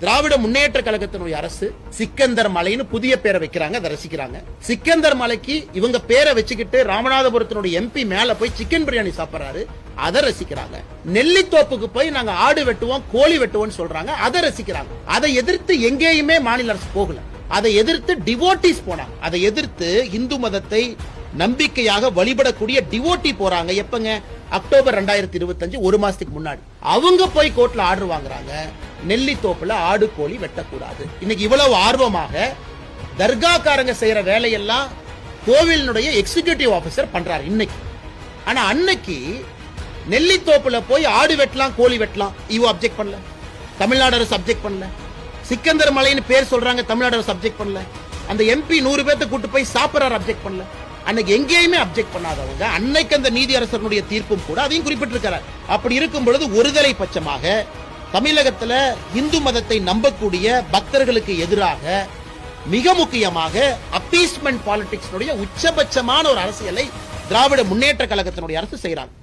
திராவிட முன்னேற்ற கழகத்தினுடைய அரசு சிக்கந்தர் மலைன்னு புதிய பேரை வைக்கிறாங்க, அதை ரசிக்கிறாங்க. சிக்கந்தர் மலைக்கு இவங்க பேரை வச்சுக்கிட்டு ராமநாதபுரத்தினுடைய எம்பி மேல போய் சிக்கன் பிரியாணி சாப்பிடுறாரு, அதை ரசிக்கிறாங்க. நெல்லித்தோப்புக்கு போய் நாங்க ஆடு வெட்டுவோம், கோழி வெட்டுவோம் சொல்றாங்க, அதை ரசிக்கிறாங்க. அதை எதிர்த்து எங்கேயுமே மாநில அரசு போகல. அதை எதிர்த்து டிவோட்டிஸ் போனாங்க. அதை எதிர்த்து இந்து மதத்தை நம்பிக்கையாக வழிபடக்கூடிய டிவோட்டி போறாங்க. எப்பங்க? அக்டோபர் 2025, ஒரு மாசத்துக்கு முன்னாடி அவங்க போய் கோர்ட்ல ஆர்டர் வாங்குறாங்க, நெல்லித்தோப்புல ஆடு கோழி வெட்டக்கூடாது. இன்னைக்கு இவ்வளவு ஆர்வமாக தர்காக்காரங்க செய்யற வேலையெல்லாம் கோவிலினுடைய எக்ஸிகியூட்டிவ் ஆபீசர் பண்றாரு இன்னைக்கு. ஆனா அன்னைக்கு நெல்லித்தோப்புல போய் ஆடு வெட்டலாம், கோழி வெட்டலாம், இவ அப்செக்ட் பண்ணல, தமிழ்நாடு அரசு அப்செக்ட் பண்ணல. சிக்கந்தர் மலைன்னு பேர் சொல்றாங்க, தமிழ்நாடு அரசு அப்செக்ட் பண்ணல. அந்த எம்பி 100 பேர்த்த கூட்டு போய் சாப்பிடுறாரு, அப்செக்ட் பண்ணல. அன்னைக்கு எங்கேயுமே அப்செக்ட் பண்ணாதவங்க அன்னைக்கு அந்த நீதி அரசனுடைய தீர்ப்பும் கூட அதையும் குறிப்பிட்டிருக்கிறார். அப்படி இருக்கும் பொழுது ஒருதலை பட்சமாக தமிழகத்துல இந்து மதத்தை நம்பக்கூடிய பக்தர்களுக்கு எதிராக மிக முக்கியமாக அப்பீஸ்மெண்ட் பாலிடிக்ஸ் உச்சபட்சமான ஒரு அரசியலை திராவிட முன்னேற்ற கழகத்தினுடைய அரசு செய்யறாங்க.